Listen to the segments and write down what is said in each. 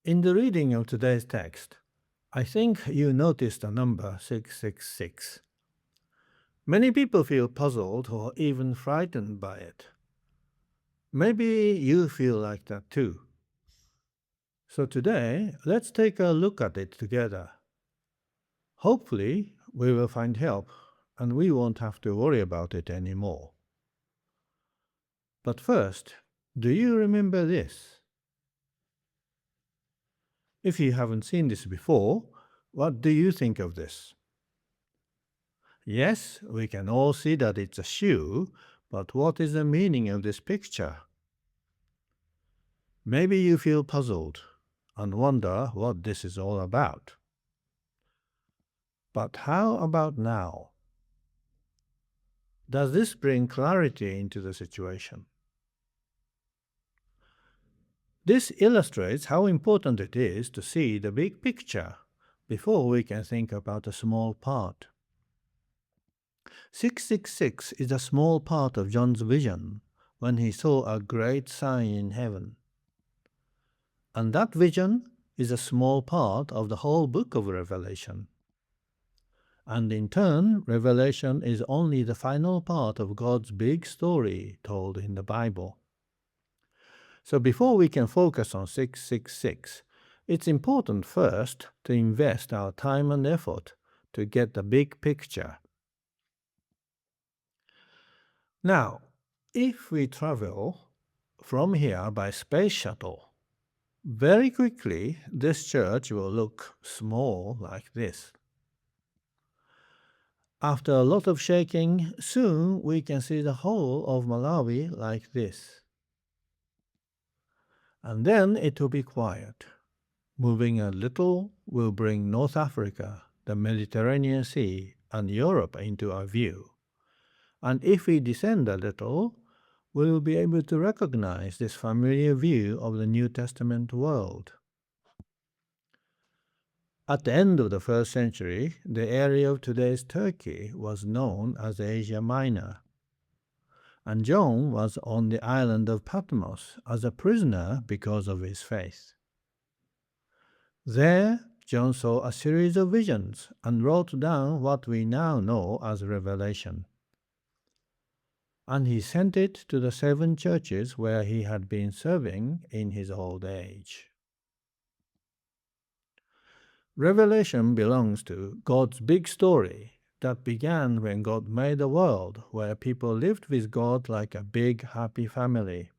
In the reading of today's text, I think you noticed the number 666. Many people feel puzzled or even frightened by it. Maybe you feel like that too. So today, let's take a look at it together. Hopefully, we will find help and we won't have to worry about it anymore. But first, do you remember this? If you haven't seen this before, what do you think of this? Yes, we can all see that it's a shoe, but what is the meaning of this picture? Maybe you feel puzzled and wonder what this is all about. But how about now? Does this bring clarity into the situation? This illustrates how important it is to see the big picture before we can think about a small part. 666 is a small part of John's vision when he saw a great sign in heaven. And that vision is a small part of the whole book of Revelation. And in turn, Revelation is only the final part of God's big story told in the Bible. So before we can focus on 666, it's important first to invest our time and effort to get the big picture. Now, if we travel from here by space shuttle, very quickly this church will look small like this. After a lot of shaking, soon we can see the whole of Malawi like this. And then it will be quiet. Moving a little will bring North Africa, the Mediterranean Sea, and Europe into our view. And if we descend a little, we will be able to recognize this familiar view of the New Testament world. At the end of the 1st century, the area of today's Turkey was known as Asia Minor. And John was on the island of Patmos as a prisoner because of his faith. There, John saw a series of visions and wrote down what we now know as Revelation. And he sent it to the 7 churches where he had been serving in his old age. Revelation belongs to God's big story that began when God made a world where people lived with God like a big, happy family.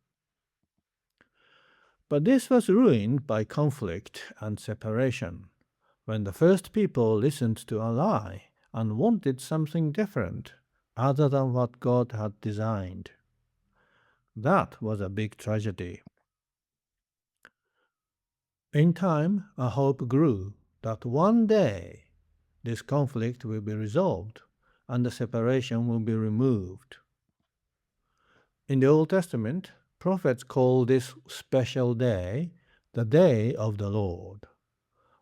But this was ruined by conflict and separation, when the first people listened to a lie and wanted something different other than what God had designed. That was a big tragedy. In time, a hope grew that one day this conflict will be resolved and the separation will be removed. In the Old Testament, prophets call this special day the Day of the Lord,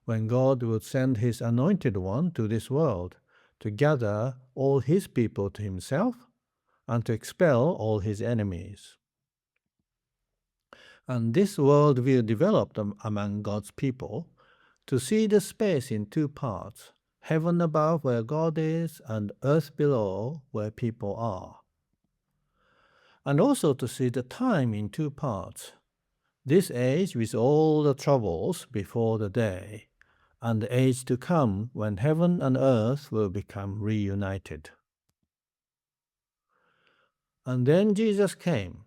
when God would send his anointed one to this world to gather all his people to himself and to expel all his enemies. And this worldview developed among God's people to see the space in 2 parts, heaven above where God is and earth below where people are. And also to see the time in 2 parts, this age with all the troubles before the day, and the age to come when heaven and earth will become reunited. And then Jesus came,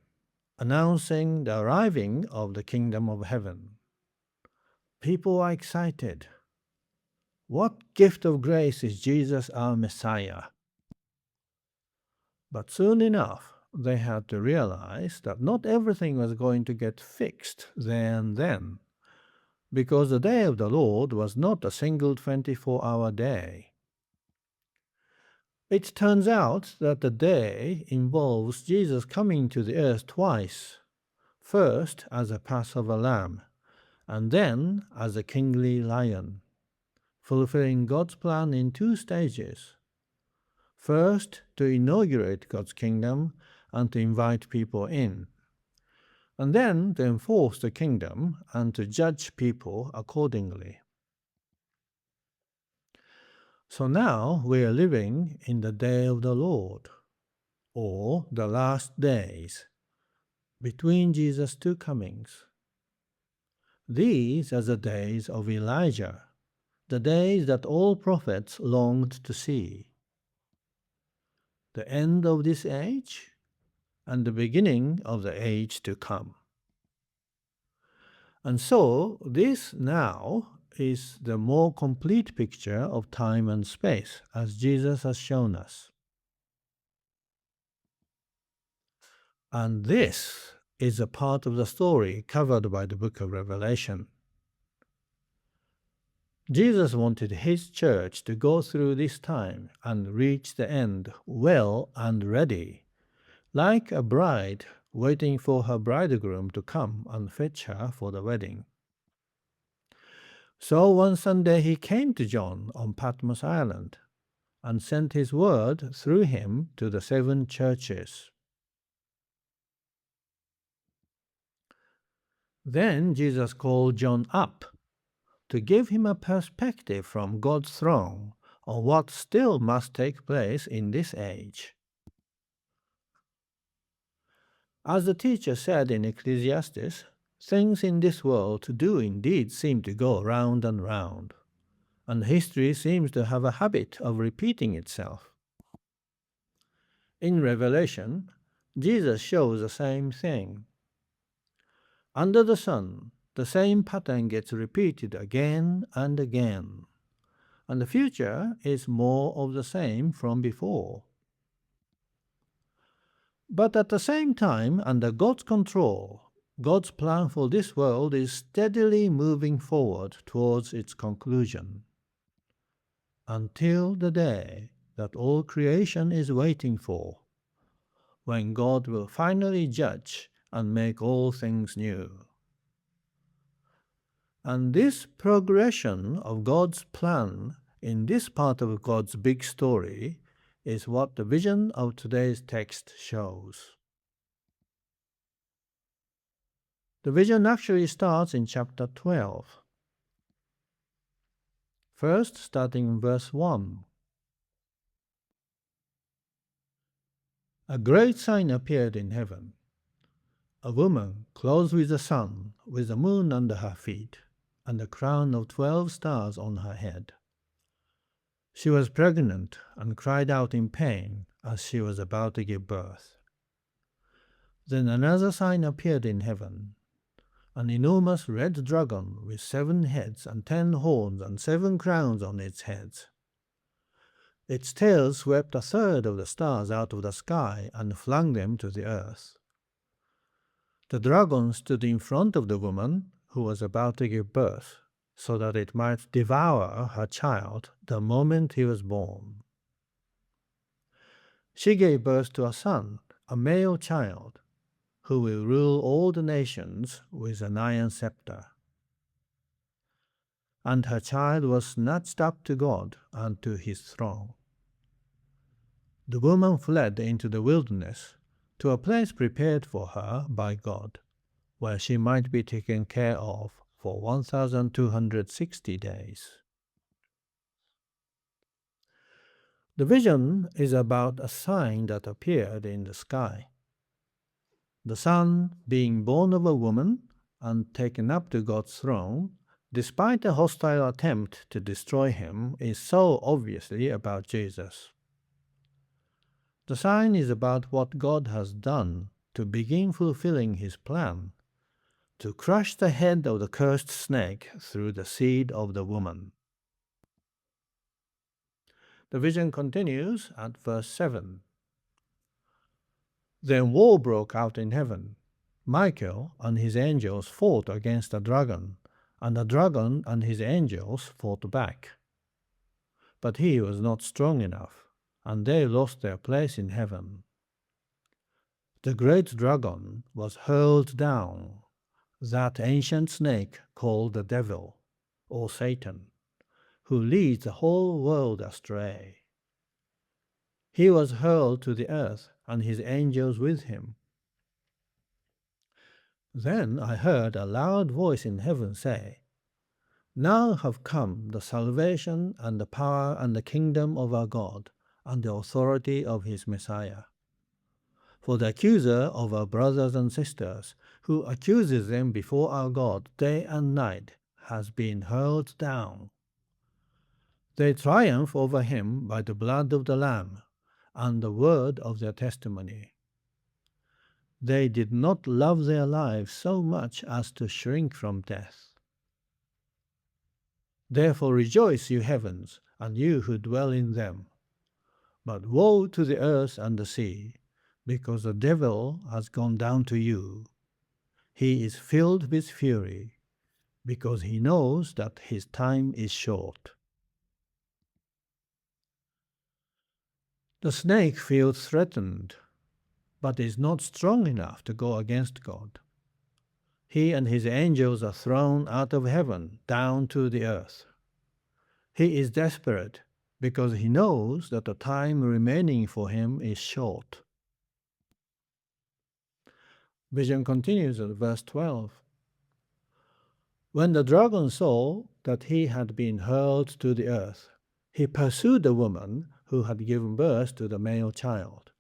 announcing the arriving of the kingdom of heaven. People are excited. What gift of grace is Jesus our Messiah? But soon enough, they had to realize that not everything was going to get fixed there and then, because the day of the Lord was not a single 24-hour day. It turns out that the day involves Jesus coming to the earth twice, first as a Passover lamb, and then as a kingly lion, fulfilling God's plan in 2 stages. First, to inaugurate God's kingdom and to invite people in. and then to enforce the kingdom and to judge people accordingly. So now we are living in the day of the Lord, or the last days, between Jesus' two comings. These are the days of Elijah, the days that all prophets longed to see. The end of this age and the beginning of the age to come. And so this now is the more complete picture of time and space, as Jesus has shown us. And this is a part of the story covered by the book of Revelation. Jesus wanted his church to go through this time and reach the end well and ready, like a bride waiting for her bridegroom to come and fetch her for the wedding. So one Sunday he came to John on Patmos Island and sent his word through him to the 7 churches. Then Jesus called John up to give him a perspective from God's throne on what still must take place in this age. As the teacher said in Ecclesiastes, things in this world do indeed seem to go round and round, and history seems to have a habit of repeating itself. In Revelation, Jesus shows the same thing. Under the sun, the same pattern gets repeated again and again, and the future is more of the same from before. But at the same time, under God's control, God's plan for this world is steadily moving forward towards its conclusion, until the day that all creation is waiting for, when God will finally judge and make all things new. And this progression of God's plan in this part of God's big story is what the vision of today's text shows. The vision actually starts in chapter 12. First, starting in verse 1. A great sign appeared in heaven. A woman clothed with the sun, with the moon under her feet, and a crown of 12 stars on her head. She was pregnant and cried out in pain as she was about to give birth. Then another sign appeared in heaven. An enormous red dragon with 7 heads and 10 horns and 7 crowns on its heads. Its tail swept a third of the stars out of the sky and flung them to the earth. The dragon stood in front of the woman who was about to give birth, so that it might devour her child the moment he was born. She gave birth to a son, a male child, who will rule all the nations with an iron scepter. And her child was snatched up to God and to his throne. The woman fled into the wilderness, to a place prepared for her by God, where she might be taken care of for 1,260 days. The vision is about a sign that appeared in the sky. The Son, being born of a woman and taken up to God's throne, despite a hostile attempt to destroy him, is so obviously about Jesus. The sign is about what God has done to begin fulfilling his plan, to crush the head of the cursed snake through the seed of the woman. The vision continues at verse 7. Then war broke out in heaven. Michael and his angels fought against the dragon, and the dragon and his angels fought back. But he was not strong enough, and they lost their place in heaven. The great dragon was hurled down, that ancient snake called the devil, or Satan, who leads the whole world astray. He was hurled to the earth, and his angels with him. Then I heard a loud voice in heaven say, "Now have come the salvation and the power and the kingdom of our God and the authority of his Messiah. For the accuser of our brothers and sisters, who accuses them before our God day and night, has been hurled down. They triumph over him by the blood of the Lamb and the word of their testimony. They did not love their lives so much as to shrink from death. Therefore rejoice, you heavens, and you who dwell in them. But woe to the earth and the sea, because the devil has gone down to you. He is filled with fury, because he knows that his time is short." The snake feels threatened, but is not strong enough to go against God. He and his angels are thrown out of heaven down to the earth. He is desperate because he knows that the time remaining for him is short. Vision continues at verse 12. When the dragon saw that he had been hurled to the earth, he pursued the woman who had given birth to the male child.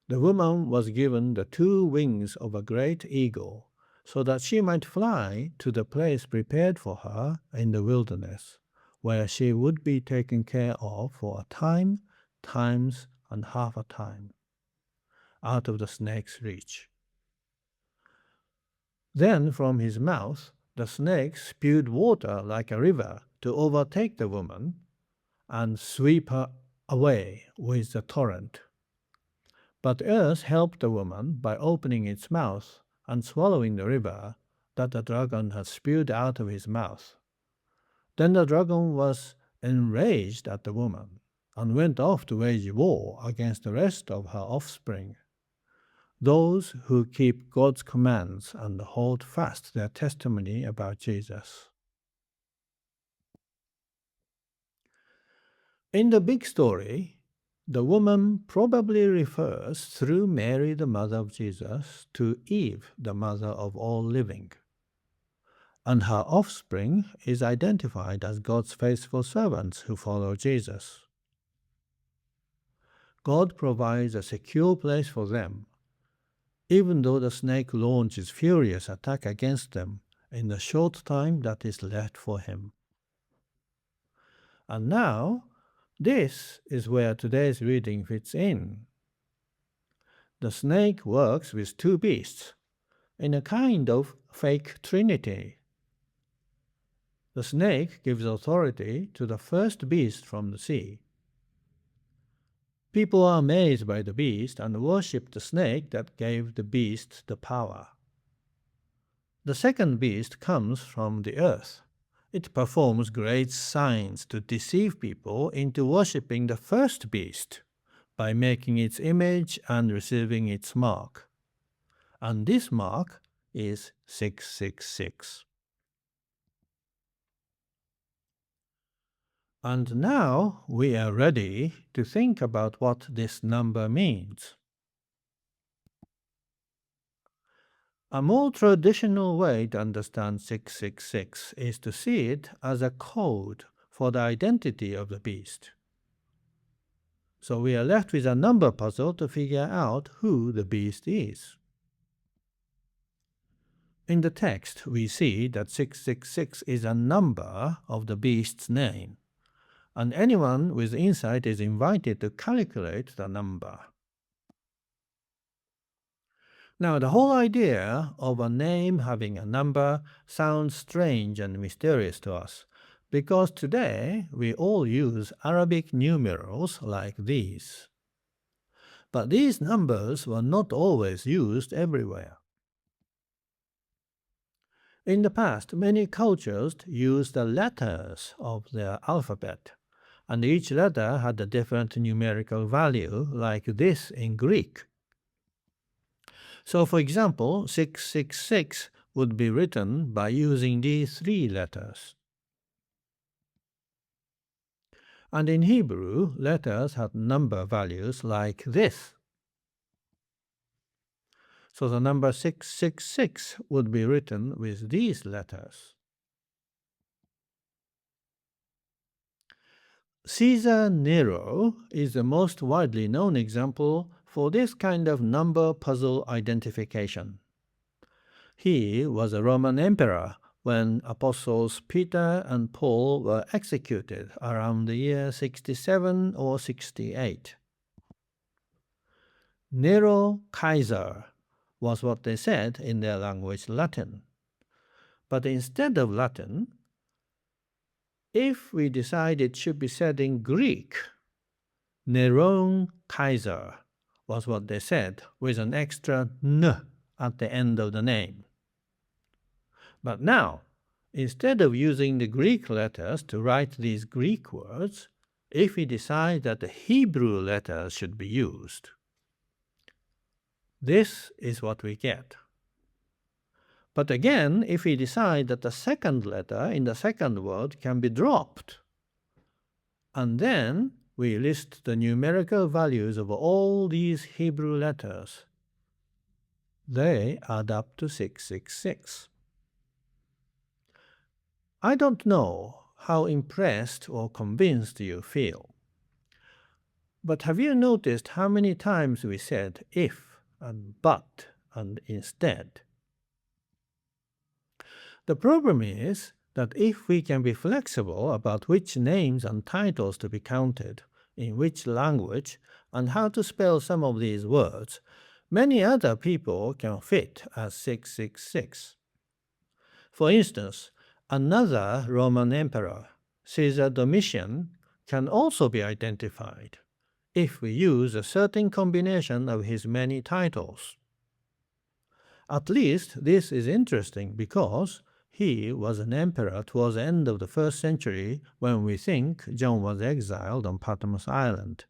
The woman was given the 2 wings of a great eagle, so that she might fly to the place prepared for her in the wilderness, where she would be taken care of for a time, times, and half a time, out of the snake's reach. Then from his mouth the snake spewed water like a river to overtake the woman and sweep her away with the torrent. But earth helped the woman by opening its mouth and swallowing the river that the dragon had spewed out of his mouth. Then the dragon was enraged at the woman and went off to wage war against the rest of her offspring, those who keep God's commands and hold fast their testimony about Jesus. In the big story, the woman probably refers through Mary, the mother of Jesus, to Eve, the mother of all living. And her offspring is identified as God's faithful servants who follow Jesus. God provides a secure place for them, even though the snake launches furious attack against them in the short time that is left for him. And now, this is where today's reading fits in. The snake works with 2 beasts in a kind of fake trinity. The snake gives authority to the first beast from the sea. People are amazed by the beast and worship the snake that gave the beast the power. The second beast comes from the earth. It performs great signs to deceive people into worshipping the first beast by making its image and receiving its mark. And this mark is 666. And now we are ready to think about what this number means. A more traditional way to understand 666 is to see it as a code for the identity of the beast. So we are left with a number puzzle to figure out who the beast is. In the text, we see that 666 is a number of the beast's name, and anyone with insight is invited to calculate the number. Now, the whole idea of a name having a number sounds strange and mysterious to us, because today we all use Arabic numerals like these. But these numbers were not always used everywhere. In the past, many cultures used the letters of their alphabet, and each letter had a different numerical value, like this in Greek. So, for example, 666 would be written by using these 3 letters. And in Hebrew, letters had number values like this. So the number 666 would be written with these letters. Caesar Nero is the most widely known example for this kind of number puzzle identification. He was a Roman emperor when apostles Peter and Paul were executed around the year 67 or 68. Nero Kaiser was what they said in their language Latin. But instead of Latin, if we decide it should be said in Greek, Neron Kaiser was what they said with an extra n at the end of the name. But now, instead of using the Greek letters to write these Greek words, if we decide that the Hebrew letters should be used, this is what we get. But again, if we decide that the second letter in the second word can be dropped, and then we list the numerical values of all these Hebrew letters, they add up to 666. I don't know how impressed or convinced you feel, but have you noticed how many times we said if and but and instead? The problem is that if we can be flexible about which names and titles to be counted, in which language, and how to spell some of these words, many other people can fit as 666. For instance, another Roman emperor, Caesar Domitian, can also be identified if we use a certain combination of his many titles. At least this is interesting because he was an emperor towards the end of the 1st century when we think John was exiled on Patmos Island.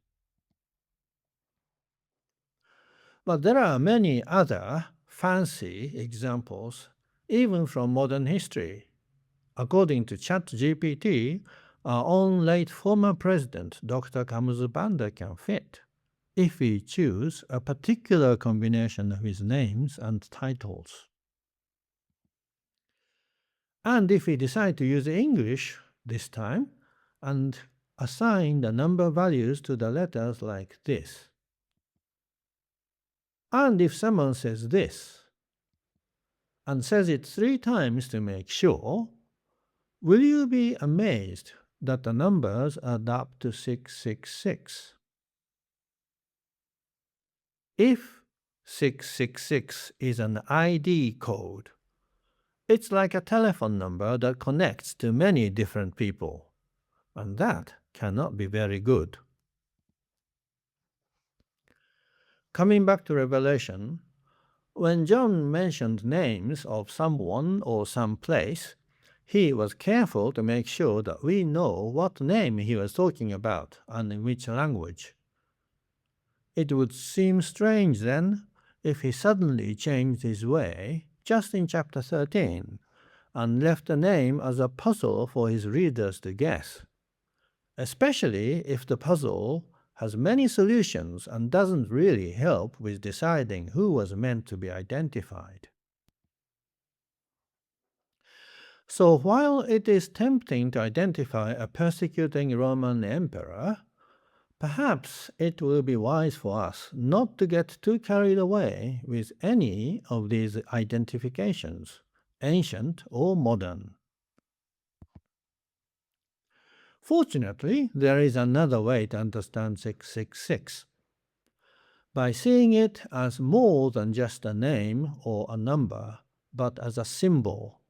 But there are many other fancy examples, even from modern history. According to ChatGPT, our own late former president, Dr. Kamuzu Banda, can fit if we choose a particular combination of his names and titles. And if we decide to use English this time and assign the number values to the letters like this. And if someone says this and says it 3 times to make sure, will you be amazed that the numbers add up to 666? If 666 is an ID code, it's like a telephone number that connects to many different people, and that cannot be very good. Coming back to Revelation, when John mentioned names of someone or some place, he was careful to make sure that we know what name he was talking about and in which language. It would seem strange then if he suddenly changed his way just in chapter 13 and left the name as a puzzle for his readers to guess, especially if the puzzle has many solutions and doesn't really help with deciding who was meant to be identified. So while it is tempting to identify a persecuting Roman emperor, perhaps it will be wise for us not to get too carried away with any of these identifications, ancient or modern. Fortunately, there is another way to understand 666. By seeing it as more than just a name or a number, but as a symbol.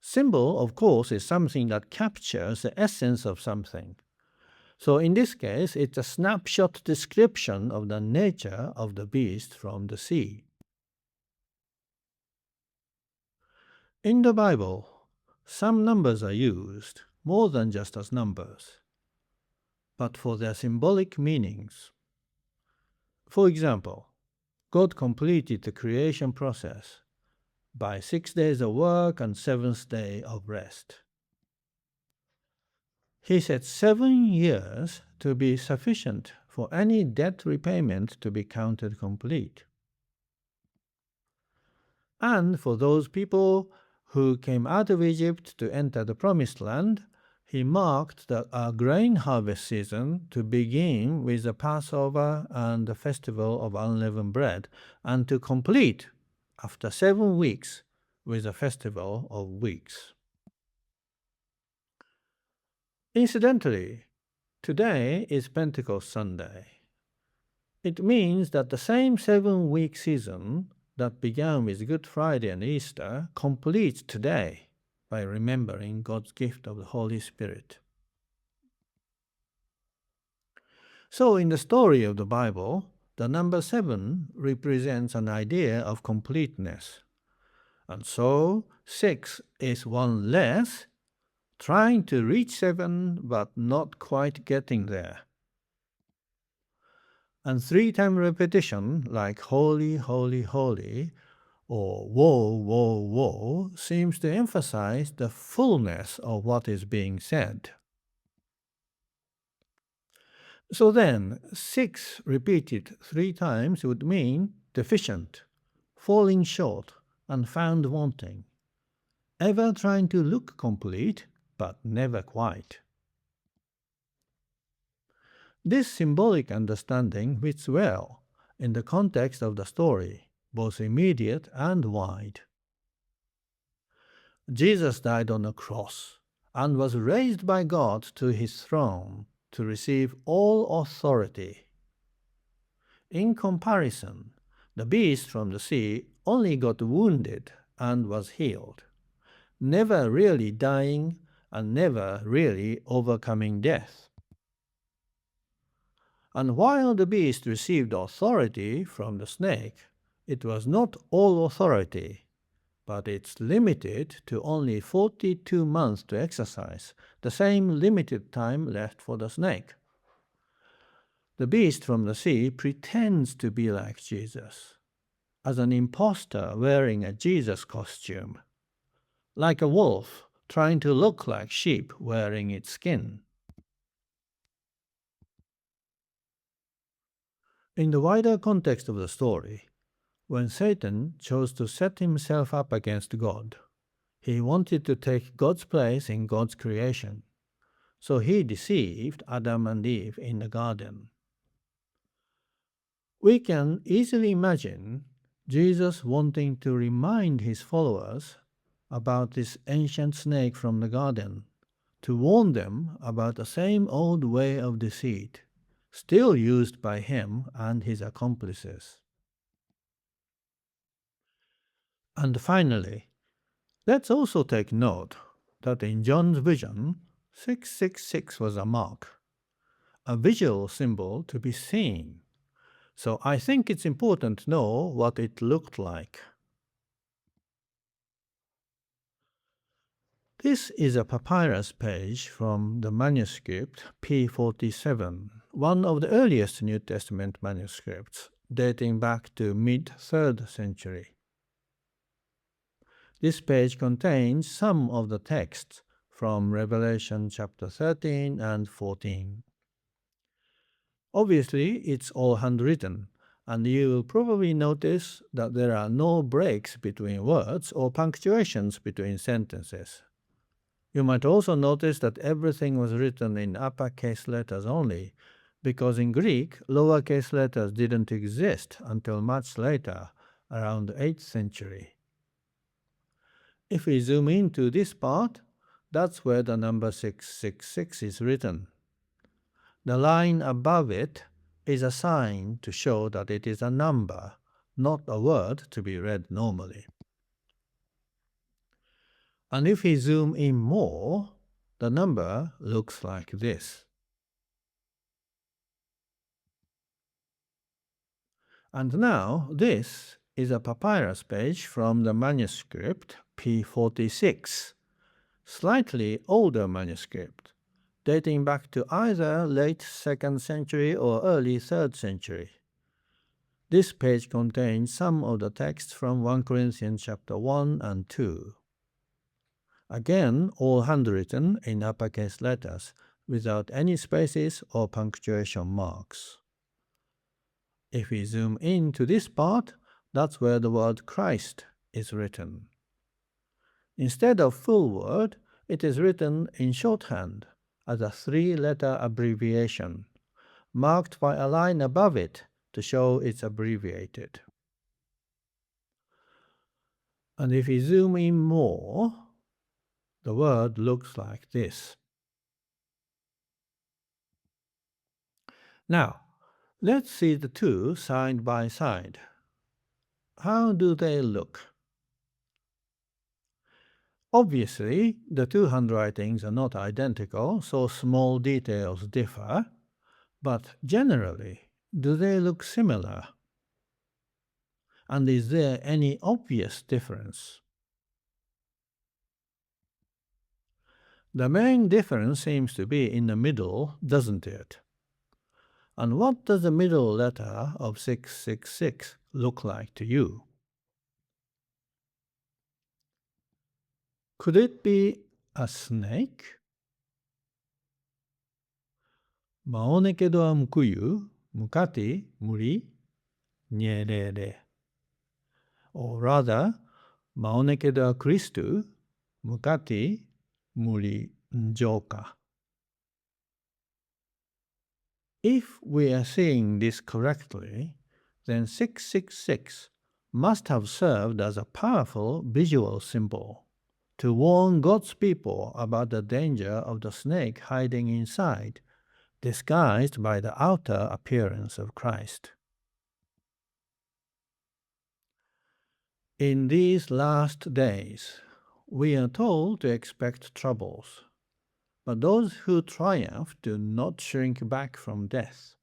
Symbol, of course, is something that captures the essence of something. So in this case, it's a snapshot description of the nature of the beast from the sea. In the Bible, some numbers are used more than just as numbers, but for their symbolic meanings. For example, God completed the creation process by 6 days of work and 7th day of rest. He said 7 years to be sufficient for any debt repayment to be counted complete. And for those people who came out of Egypt to enter the Promised Land, he marked a grain harvest season to begin with the Passover and the festival of unleavened bread, and to complete after 7 weeks with the festival of weeks. Incidentally, today is Pentecost Sunday. It means that the same 7-week season that began with Good Friday and Easter completes today by remembering God's gift of the Holy Spirit. So in the story of the Bible, the number 7 represents an idea of completeness. And so 6 is one less, trying to reach 7 but not quite getting there. And 3-time repetition, like holy, holy, holy, or woe, woe, woe, seems to emphasize the fullness of what is being said. So then, 6 repeated 3 times would mean deficient, falling short, and found wanting, ever trying to look complete, but never quite. This symbolic understanding fits well in the context of the story, both immediate and wide. Jesus died on a cross and was raised by God to his throne to receive all authority. In comparison, the beast from the sea only got wounded and was healed, never really dying and never really overcoming death. And while the beast received authority from the snake, it was not all authority, but it's limited to only 42 months to exercise, the same limited time left for the snake. The beast from the sea pretends to be like Jesus, as an impostor wearing a Jesus costume, like a wolf trying to look like sheep wearing its skin. In the wider context of the story, when Satan chose to set himself up against God, he wanted to take God's place in God's creation, so he deceived Adam and Eve in the garden. We can easily imagine Jesus wanting to remind his followers about this ancient snake from the garden, to warn them about the same old way of deceit, still used by him and his accomplices. And finally, let's also take note that in John's vision, 666 was a mark, a visual symbol to be seen. So I think it's important to know what it looked like. This is a papyrus page from the manuscript P47, one of the earliest New Testament manuscripts, dating back to mid-3rd century. This page contains some of the texts from Revelation chapter 13 and 14. Obviously, it's all handwritten, and you will probably notice that there are no breaks between words or punctuations between sentences. You might also notice that everything was written in uppercase letters only, because in Greek, lowercase letters didn't exist until much later, around the 8th century. If we zoom into this part, that's where the number 666 is written. The line above it is a sign to show that it is a number, not a word to be read normally. And if we zoom in more, the number looks like this. And now this is a papyrus page from the manuscript P46, slightly older manuscript, dating back to either late 2nd century or early 3rd century. This page contains some of the text from 1 Corinthians chapter 1 and 2. Again, all handwritten in uppercase letters, without any spaces or punctuation marks. If we zoom into this part, that's where the word Christ is written. Instead of full word, it is written in shorthand as a 3-letter abbreviation, marked by a line above it to show it's abbreviated. And if we zoom in more, the word looks like this. Now, let's see the two side by side. How do they look? Obviously, the two handwritings are not identical, so small details differ, but generally, do they look similar? And is there any obvious difference? The main difference seems to be in the middle, doesn't it? And what does the middle letter of 666 look like to you? Could it be a snake? Maonekedwe nkhuyu, muli, nyerere. Or rather, Maonekedwe Kristu, muli, njoka. If we are seeing this correctly, then 666 must have served as a powerful visual symbol to warn God's people about the danger of the snake hiding inside, disguised by the outer appearance of Christ. In these last days, we are told to expect troubles, but those who triumph do not shrink back from death.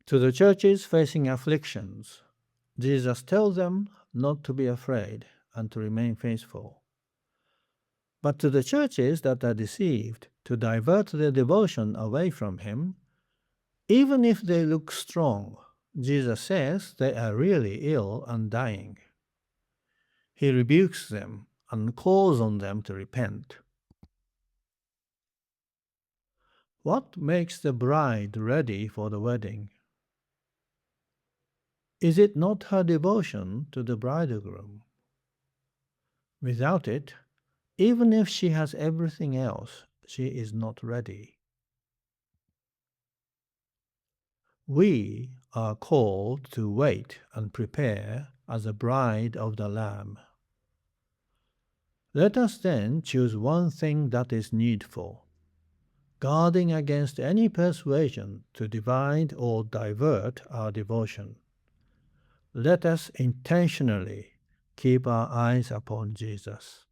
To the churches facing afflictions, Jesus tells them not to be afraid and to remain faithful. But to the churches that are deceived, to divert their devotion away from Him, even if they look strong, Jesus says they are really ill and dying. He rebukes them and calls on them to repent. What makes the bride ready for the wedding? Is it not her devotion to the bridegroom? Without it, even if she has everything else, she is not ready. We are called to wait and prepare as a bride of the Lamb. Let us then choose one thing that is needful, guarding against any persuasion to divide or divert our devotion. Let us intentionally keep our eyes upon Jesus.